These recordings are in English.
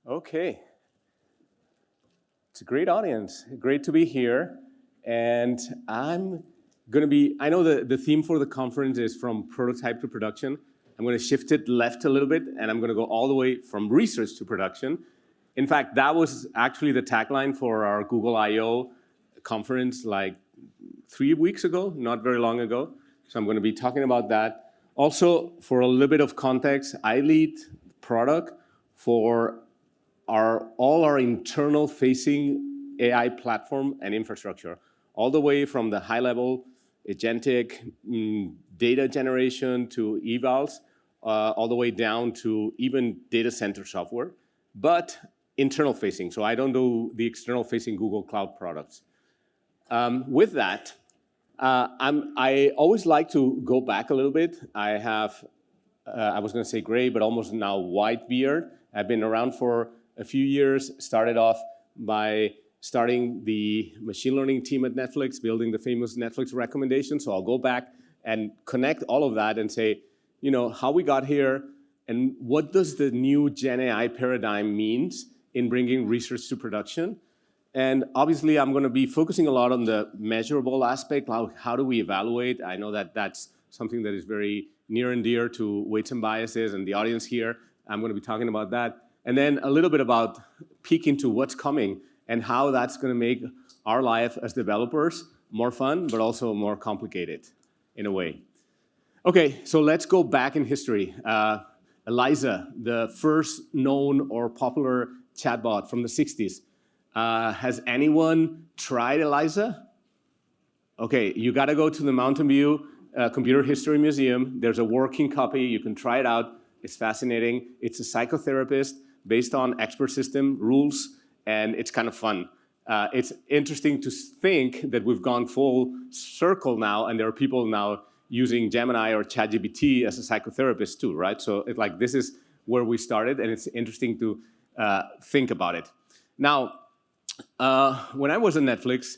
Okay. It's a great audience. Great to be here. And I know the theme for the conference is from prototype to production. I'm going to shift it left a little bit, and I'm going to go all the way from research to production. In fact, that was actually the tagline for our Google I/O conference like 3 weeks ago, not very long ago. So I'm going to be talking about that. Also, for a little bit of context, I lead product for all our internal-facing AI platform and infrastructure, all the way from the high-level agentic data generation to evals, all the way down to even data center software, but internal-facing. So I don't do the external-facing Google Cloud products. With that, I always like to go back a little bit. I have, I was going to say gray, but almost now white beard. I've been around for a few years, started off by starting the machine learning team at Netflix, building the famous Netflix recommendation. So I'll go back and connect all of that and say, you know, how we got here and what does the new GenAI paradigm means in bringing research to production. And obviously, I'm going to be focusing a lot on the measurable aspect. How do we evaluate? I know that that's something that is very near and dear to weights and biases and the audience here. I'm going to be talking about that. And then a little bit about peek into what's coming and how that's going to make our life as developers more fun, but also more complicated in a way. Okay, so let's go back in history. Eliza, the first known or popular chatbot from the 60s. Has anyone tried Eliza? Okay, you got to go to the Mountain View Computer History Museum. There's a working copy. You can try it out. It's fascinating. It's a psychotherapist based on expert system rules, and it's kind of fun. It's interesting to think that we've gone full circle now, and there are people now using Gemini or ChatGPT as a psychotherapist too, right? So this is where we started, and it's interesting to think about it. Now, when I was at Netflix,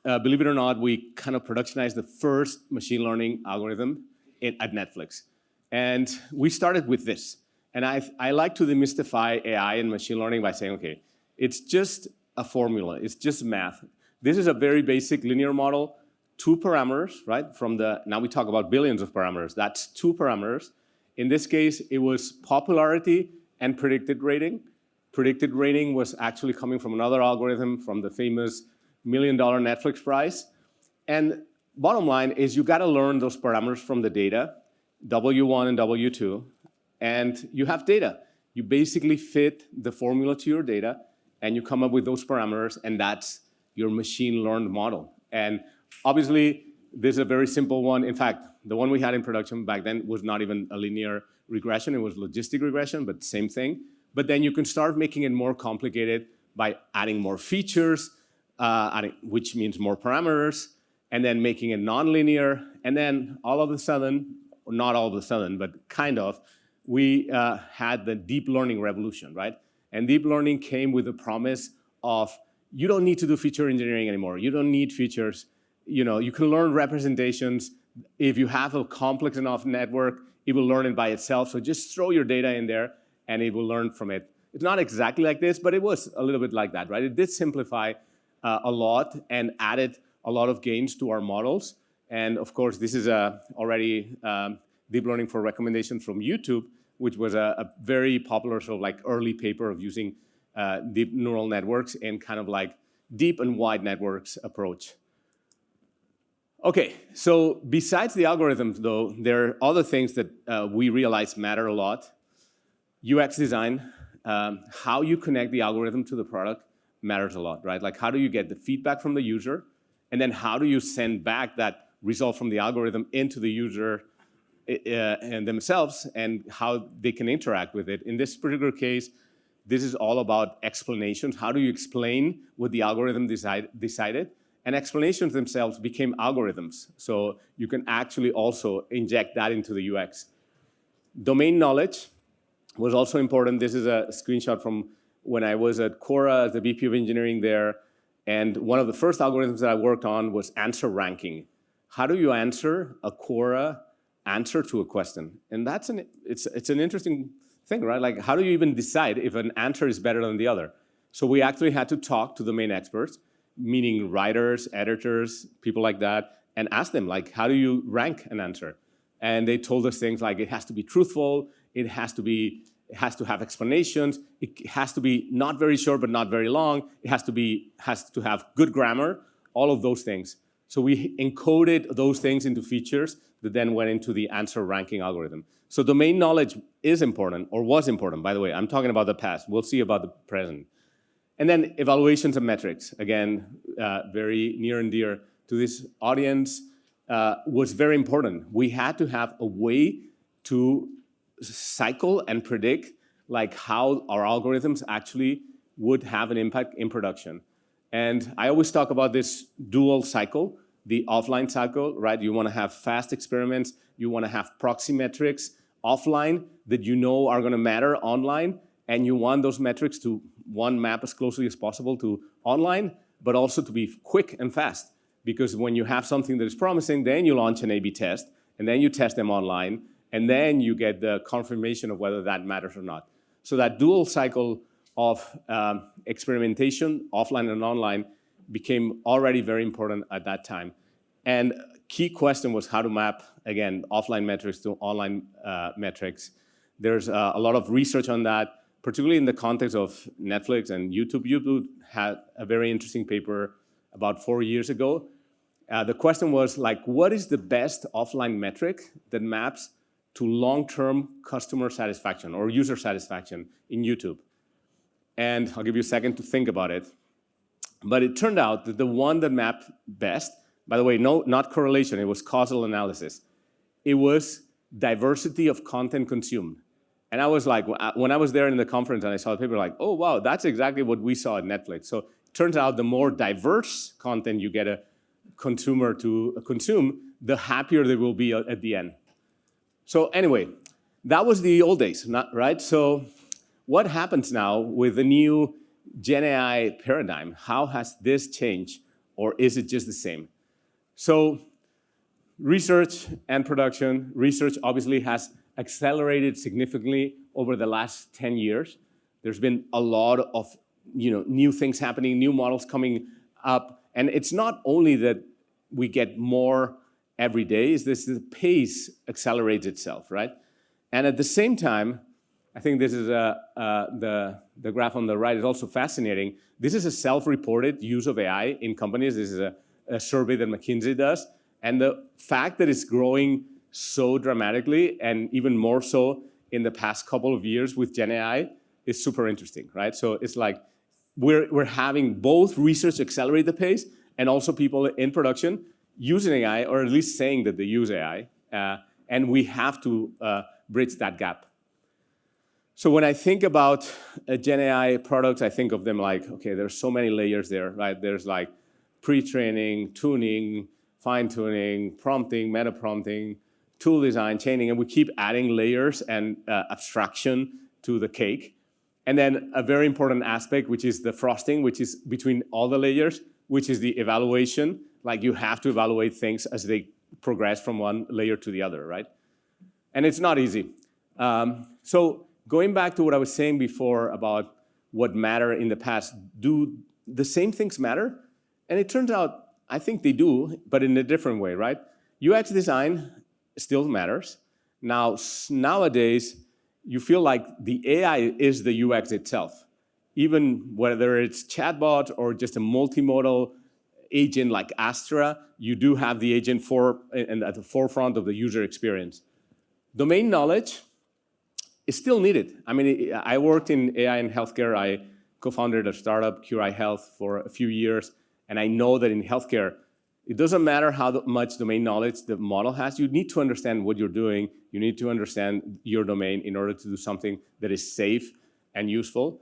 believe it or not, we kind of productionized the first machine learning algorithm at Netflix. And we started with this. And I like to demystify AI and machine learning by saying, okay, it's just a formula. It's just math. This is a very basic linear model, 2 parameters, right? Now we talk about billions of parameters. That's 2 parameters. In this case, it was popularity and predicted rating. Predicted rating was actually coming from another algorithm from the famous $1 million Netflix prize. And bottom line is you got to learn those parameters from the data, W1 and W2, and you have data. You basically fit the formula to your data, and you come up with those parameters, and that's your machine learned model. And obviously, this is a very simple one. In fact, the one we had in production back then was not even a linear regression. It was logistic regression, but same thing. But then you can start making it more complicated by adding more features, which means more parameters, and then making it nonlinear. And then all of a sudden, or not all of a sudden, but kind of, we had the deep learning revolution, right? And deep learning came with the promise of you don't need to do feature engineering anymore. You don't need features. You know, you can learn representations. If you have a complex enough network, it will learn it by itself. So just throw your data in there, and it will learn from it. It's not exactly like this, but it was a little bit like that, right? It did simplify a lot and added a lot of gains to our models. And of course, this is already deep learning for recommendations from YouTube, which was a very popular sort of like early paper of using deep neural networks and kind of like deep and wide networks approach. Okay, so besides the algorithms, though, there are other things that we realize matter a lot. UX design, how you connect the algorithm to the product matters a lot, right? Like how do you get the feedback from the user, and then how do you send back that result from the algorithm into the user and themselves, and how they can interact with it. In this particular case, this is all about explanations. How do you explain what the algorithm decided? And explanations themselves became algorithms. So you can actually also inject that into the UX. Domain knowledge was also important. This is a screenshot from when I was at Quora as the VP of engineering there. And one of the first algorithms that I worked on was answer ranking. How do you answer a Quora answer to a question? And it's an interesting thing, right? Like, how do you even decide if an answer is better than the other? So we actually had to talk to the main experts, meaning writers, editors, people like that, and ask them, like, how do you rank an answer? And they told us things like, it has to be truthful, it has to have explanations, it has to be not very short but not very long, it has to have good grammar, all of those things. So we encoded those things into features that then went into the answer ranking algorithm. So domain knowledge is important, or was important, by the way. I'm talking about the past. We'll see about the present. And then evaluations and metrics, again, very near and dear to this audience, was very important. We had to have a way to cycle and predict like how our algorithms actually would have an impact in production. And I always talk about this dual cycle, the offline cycle, right? You want to have fast experiments, you want to have proxy metrics offline that you know are going to matter online, and you want those metrics to, one, map as closely as possible to online, but also to be quick and fast. Because when you have something that is promising, then you launch an A/B test, and then you test them online, and then you get the confirmation of whether that matters or not. So that dual cycle of experimentation, offline and online, became already very important at that time. And key question was how to map, again, offline metrics to online metrics. There's a lot of research on that, particularly in the context of Netflix and YouTube. YouTube had a very interesting paper about 4 years ago. The question was, like, what is the best offline metric that maps to long-term customer satisfaction or user satisfaction in YouTube? And I'll give you a second to think about it. But it turned out that the one that mapped best, by the way, no, not correlation, it was causal analysis. It was diversity of content consumed. And I was like, when I was there in the conference and I saw the paper, like, oh, wow, that's exactly what we saw at Netflix. So it turns out the more diverse content you get a consumer to consume, the happier they will be at the end. So anyway, that was the old days, right? So what happens now with the new GenAI paradigm? How has this changed, or is it just the same? So research and production, research obviously has accelerated significantly over the last 10 years. There's been a lot of new things happening, new models coming up. And it's not only that we get more every day, it's this the pace accelerates itself, right? And at the same time, I think this is the graph on the right is also fascinating. This is a self-reported use of AI in companies. This is a survey that McKinsey does. And the fact that it's growing so dramatically, and even more so in the past couple of years with GenAI, is super interesting, right? So it's like we're having both research accelerate the pace and also people in production using AI, or at least saying that they use AI. And we have to bridge that gap. So when I think about Gen AI products, I think of them like, okay, there's so many layers there, right? There's like pre-training, tuning, fine-tuning, prompting, meta-prompting, tool design, chaining, and we keep adding layers and abstraction to the cake. And then a very important aspect, which is the frosting, which is between all the layers, which is the evaluation. Like you have to evaluate things as they progress from one layer to the other, right? And it's not easy. So going back to what I was saying before about what matter in the past, do the same things matter? And it turns out, I think they do, but in a different way, right? UX design still matters. Now, nowadays, you feel like the AI is the UX itself. Even whether it's chatbot or just a multimodal agent like Astra, you do have the agent at the forefront of the user experience. Domain knowledge is still needed. I mean, I worked in AI in healthcare. I co-founded a startup, Cure Health, for a few years. And I know that in healthcare, it doesn't matter how much domain knowledge the model has. You need to understand what you're doing. You need to understand your domain in order to do something that is safe and useful.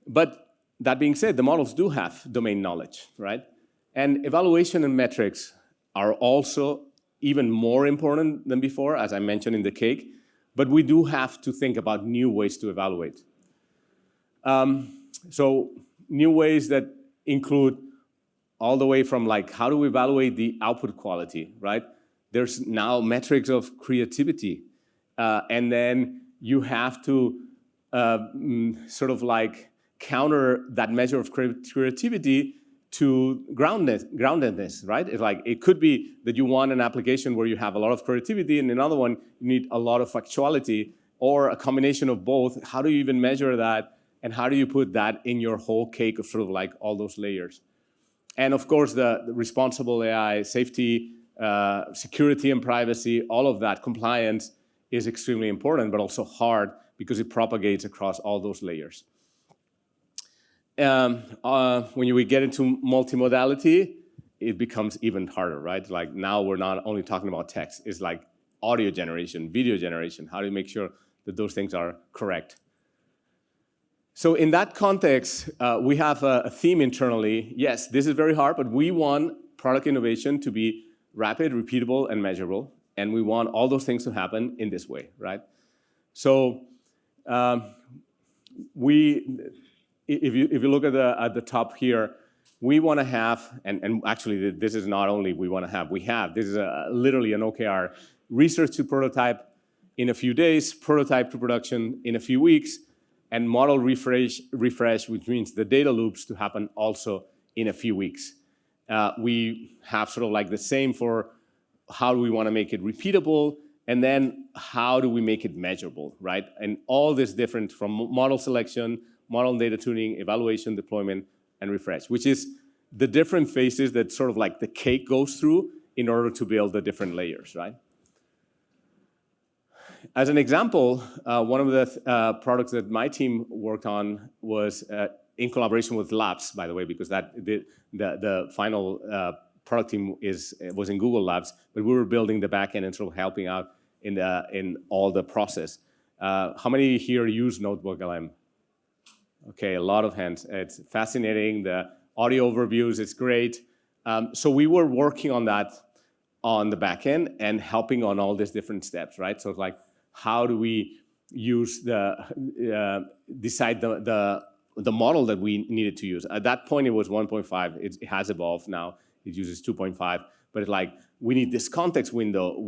But that being said, the models do have domain knowledge, right? And evaluation and metrics are also even more important than before, as I mentioned in the cake. But we do have to think about new ways to evaluate. So new ways that include all the way from like, how do we evaluate the output quality, right? There's now metrics of creativity. And then you have to sort of like counter that measure of creativity to groundedness, right? It's like, it could be that you want an application where you have a lot of creativity, and another one, you need a lot of factuality, or a combination of both. How do you even measure that? And how do you put that in your whole cake of sort of like all those layers? And of course, the responsible AI, safety, security and privacy, all of that, compliance is extremely important, but also hard because it propagates across all those layers. When we get into multimodality, it becomes even harder, right? Like now we're not only talking about text, it's like audio generation, video generation. How do you make sure that those things are correct? So in that context, we have a theme internally. Yes, this is very hard, but we want product innovation to be rapid, repeatable, and measurable. And we want all those things to happen in this way, right? So if you look at the top here, we want to have, and actually this is not only we want to have, this is literally an OKR, research to prototype in a few days, prototype to production in a few weeks, and model refresh, which means the data loops to happen also in a few weeks. We have sort of like the same for how do we want to make it repeatable, and then how do we make it measurable, right? And all this different from model selection, model and data tuning, evaluation, deployment, and refresh, which is the different phases that sort of like the cake goes through in order to build the different layers, right? As an example, one of the products that my team worked on was in collaboration with Labs, by the way, because the final product team was in Google Labs, but we were building the backend and sort of helping out in all the process. How many here use NotebookLM? Okay, a lot of hands. It's fascinating. The audio overviews, it's great. So we were working on that on the back end and helping on all these different steps, right? So it's like, how do we use decide the model that we needed to use? At that point, it was 1.5. It has evolved now. It uses 2.5. But it's like, we need this context window.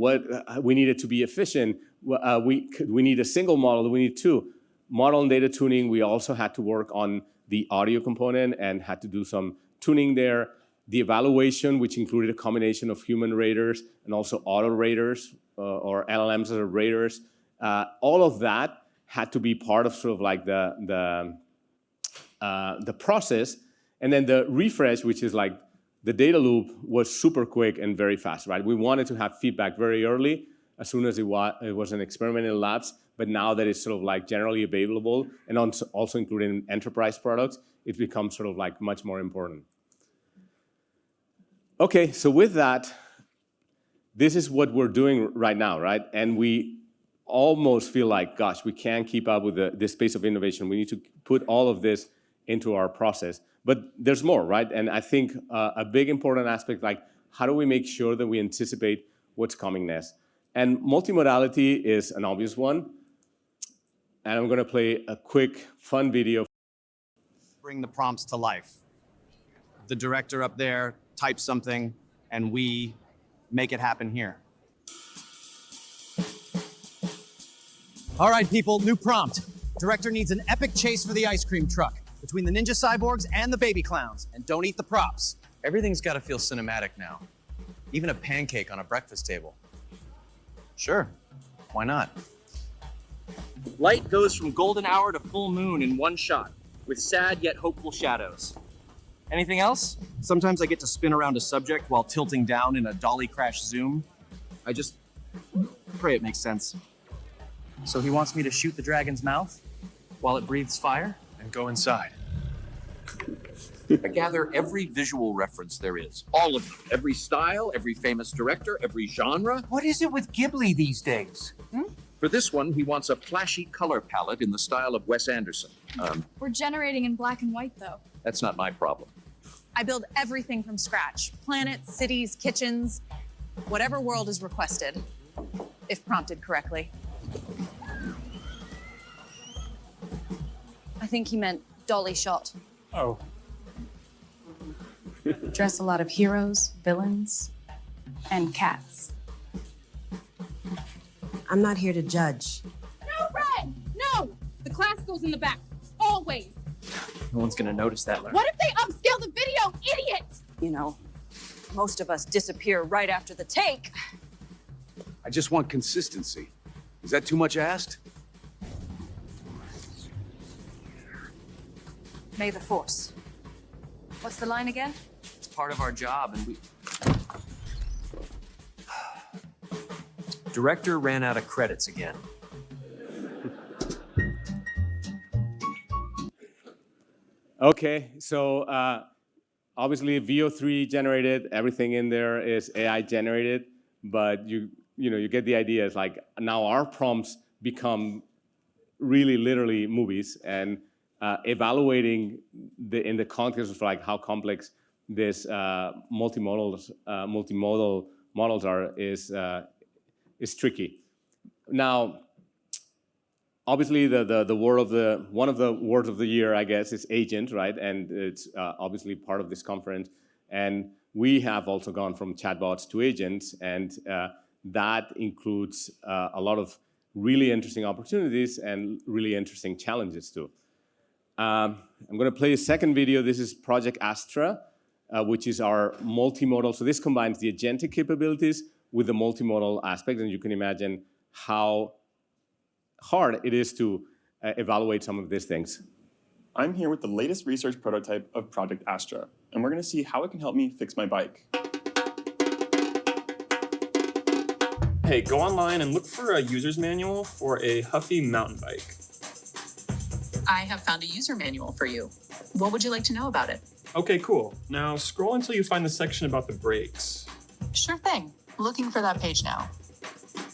We need it to be efficient. We need a single model. We need two. Model and data tuning, we also had to work on the audio component and had to do some tuning there. The evaluation, which included a combination of human raters and also auto raters or LLMs as raters, all of that had to be part of sort of like the process. And then the refresh, which is like the data loop, was super quick and very fast, right? We wanted to have feedback very early, as soon as it was an experiment in labs. But now that it's sort of like generally available and also included in enterprise products, it becomes sort of like much more important. Okay, so with that, this is what we're doing right now, right? And we almost feel like, gosh, we can't keep up with this pace of innovation. We need to put all of this into our process. But there's more, right? And I think a big important aspect, like how do we make sure that we anticipate what's coming next? And multimodality is an obvious one. And I'm going to play a quick, fun video. Bring the prompts to life. The director up there types something, and we make it happen here. All right, people, new prompt. Director needs an epic chase for the ice cream truck between the ninja cyborgs and the baby clowns. And don't eat the props. Everything's got to feel cinematic now. Even a pancake on a breakfast table. Sure, why not? Light goes from golden hour to full moon in one shot, with sad yet hopeful shadows. Anything else? Sometimes I get to spin around a subject while tilting down in a dolly crash zoom. I just pray it makes sense. So he wants me to shoot the dragon's mouth while it breathes fire? And go inside. I gather every visual reference there is. All of them. Every style, every famous director, every genre. What is it with Ghibli these days? For this one, he wants a flashy color palette in the style of Wes Anderson. We're generating in black and white, though. That's not my problem. I build everything from scratch. Planets, cities, kitchens, whatever world is requested, if prompted correctly. I think he meant dolly shot. Oh. Dress a lot of heroes, villains, and cats. I'm not here to judge. No, Fred! No! The class goes in the back. Always. No one's gonna notice that, Larry. What if they upscale the video, idiot? You know, most of us disappear right after the take. I just want consistency. Is that too much asked? May the Force. What's the line again? It's part of our job, and we... Director ran out of credits again. Okay, so obviously VO3 generated, everything in there is AI generated, but you get the idea. It's like now our prompts become really literally movies, and evaluating in the context of like how complex this multimodal models are is tricky. Now, obviously, one of the words of the year, I guess, is agent, right? And it's obviously part of this conference. And we have also gone from chatbots to agents, and that includes a lot of really interesting opportunities and really interesting challenges too. I'm going to play a second video. This is Project Astra, which is our multimodal. So this combines the agentic capabilities with the multimodal aspect, and you can imagine how hard it is to evaluate some of these things. I'm here with the latest research prototype of Project Astra, and we're going to see how it can help me fix my bike. Hey, go online and look for a user's manual for a Huffy mountain bike. I have found a user manual for you. What would you like to know about it? Okay, cool. Now scroll until you find the section about the brakes. Sure thing. Looking for that page now.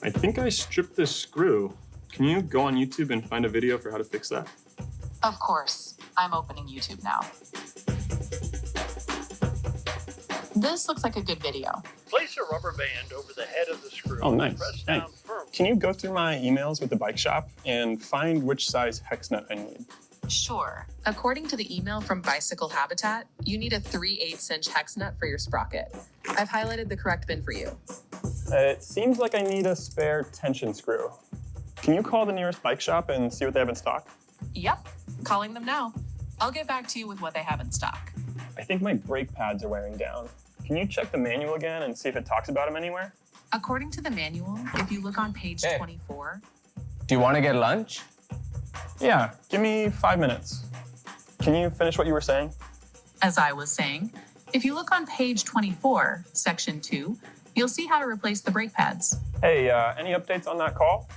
I think I stripped this screw. Can you go on YouTube and find a video for how to fix that? Of course. I'm opening YouTube now. This looks like a good video. Place a rubber band over the head of the screw. Oh, nice. Press down Thanks. firmly. Can you go through my emails with the bike shop and find which size hex nut I need? Sure. According to the email from Bicycle Habitat, you need a 3/8" hex nut for your sprocket. I've highlighted the correct bin for you. It seems like I need a spare tension screw. Can you call the nearest bike shop and see what they have in stock? Yep. Calling them now. I'll get back to you with what they have in stock. I think my brake pads are wearing down. Can you check the manual again and see if it talks about them anywhere? According to the manual, if you look on page 24... Do you want to get lunch? Yeah, give me 5 minutes. Can you finish what you were saying? As I was saying, if you look on page 24, section 2, you'll see how to replace the brake pads. Hey, any updates on that call?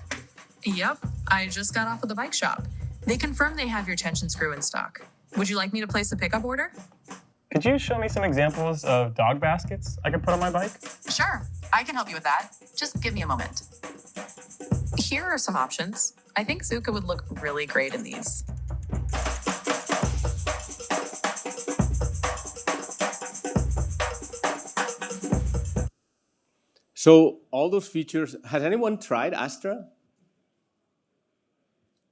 Yep, I just got off of the bike shop. They confirmed they have your tension screw in stock. Would you like me to place a pickup order? Could you show me some examples of dog baskets I could put on my bike? Sure, I can help you with that. Just give me a moment. Here are some options. I think Zuka would look really great in these. So all those features, has anyone tried Astra?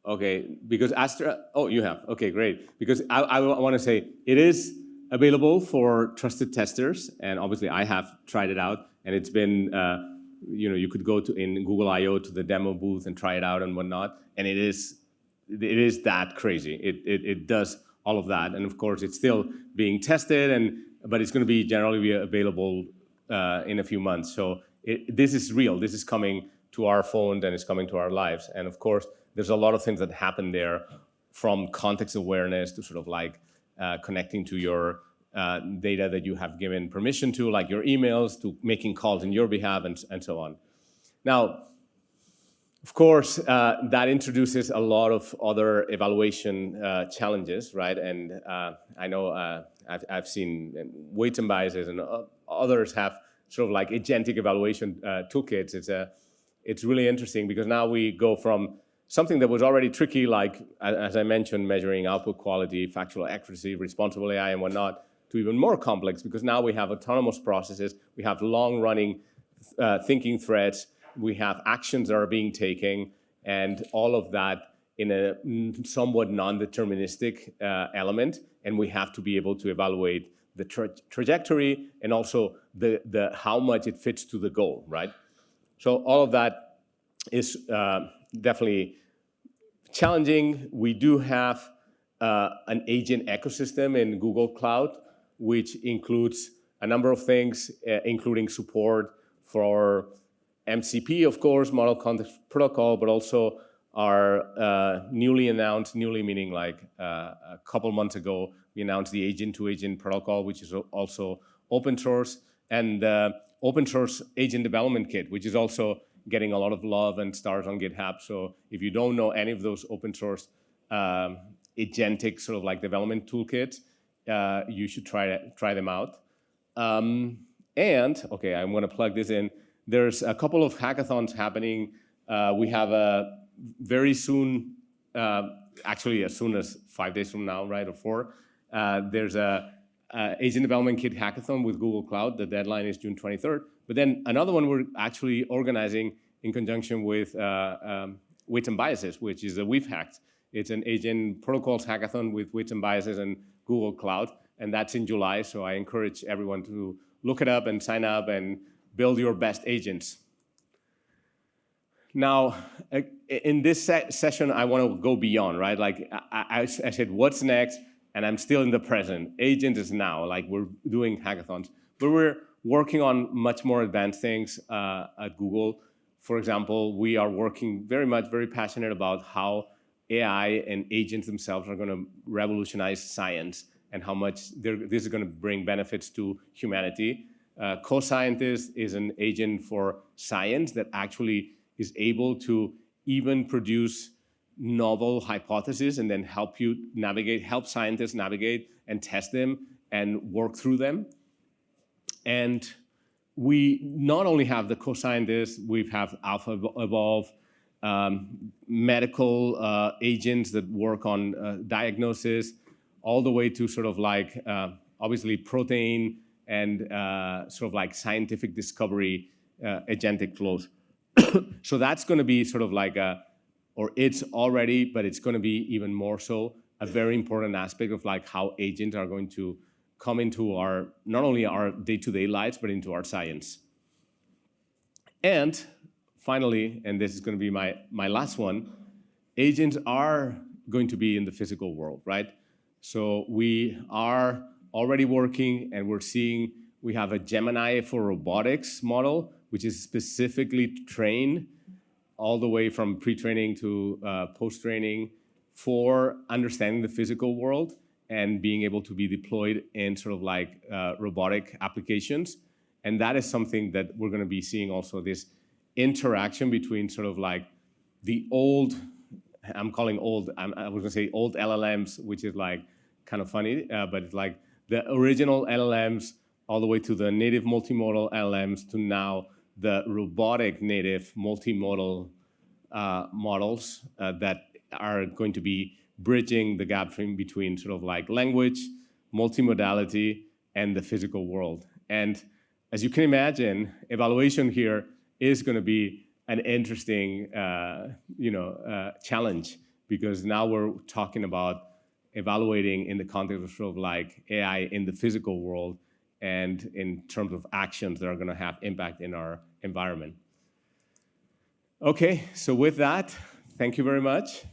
Okay, because Astra, oh, you have. Okay, great. Because I want to say it is available for trusted testers, and obviously I have tried it out, and it's been, you could go in Google I/O to the demo booth and try it out and whatnot, and it is that crazy. It does all of that, and of course it's still being tested, but it's going to be generally available in a few months. So this is real. This is coming to our phone, and it's coming to our lives, and of course there's a lot of things that happen there, from context awareness to sort of like connecting to your data that you have given permission to, like your emails, to making calls in your behalf, and so on. Now, of course, that introduces a lot of other evaluation challenges, right? And I know I've seen weights and biases, and others have sort of like agentic evaluation toolkits. It's really interesting because now we go from something that was already tricky, like, as I mentioned, measuring output quality, factual accuracy, responsible AI, and whatnot, to even more complex, because now we have autonomous processes, we have long-running thinking threads, we have actions that are being taken, and all of that in a somewhat non-deterministic element, and we have to be able to evaluate the trajectory and also the how much it fits to the goal, right? So all of that is definitely challenging. We do have an agent ecosystem in Google Cloud, which includes a number of things, including support for MCP, of course, Model Context Protocol, but also our newly announced, newly meaning like a couple months ago, we announced the agent-to-agent protocol, which is also open source, and open source agent development kit, which is also getting a lot of love and stars on GitHub. So if you don't know any of those open source agentic sort of like development toolkits, you should try them out. And okay, I'm going to plug this in. There's a couple of hackathons happening. We have a very soon, actually as soon as 5 days from now, right, or 4. There's a agent development kit hackathon with Google Cloud. The deadline is June 23rd. But then another one we're actually organizing in conjunction with Weights and Biases, which is a We've Hacked. It's an agent protocols hackathon with Weights and Biases and Google Cloud, and that's in July. So I encourage everyone to look it up and sign up and build your best agents. Now, in this session, I want to go beyond, right? Like I said, what's next? And I'm still in the present. Agent is now, like we're doing hackathons. But we're working on much more advanced things at Google. For example, we are working very passionate about how AI and agents themselves are going to revolutionize science and how much this is going to bring benefits to humanity. Co-Scientist is an agent for science that actually is able to even produce novel hypotheses and then help scientists navigate and test them and work through them. And we not only have the co-scientists, we have Alpha Evolve, medical agents that work on diagnosis, all the way to sort of like, obviously protein and sort of like scientific discovery agentic flows. So that's going to be sort of like or it's already, but it's going to be even more so, a very important aspect of like how agents are going to come into our, not only our day-to-day lives, but into our science. And finally, and this is going to be my last one, agents are going to be in the physical world, right? So we are already working and we're seeing, we have a Gemini for robotics model, which is specifically trained all the way from pre-training to post-training for understanding the physical world and being able to be deployed in sort of like robotic applications. And that is something that we're going to be seeing also, this interaction between sort of like the old, I'm calling old, I was going to say old LLMs, which is like kind of funny, but it's like the original LLMs all the way to the native multimodal LLMs to now the robotic native multimodal models that are going to be bridging the gap between sort of like language, multimodality, and the physical world. And as you can imagine, evaluation here is going to be an interesting challenge, because now we're talking about evaluating in the context of sort of like AI in the physical world and in terms of actions that are going to have impact in our environment. Okay, so with that, thank you very much.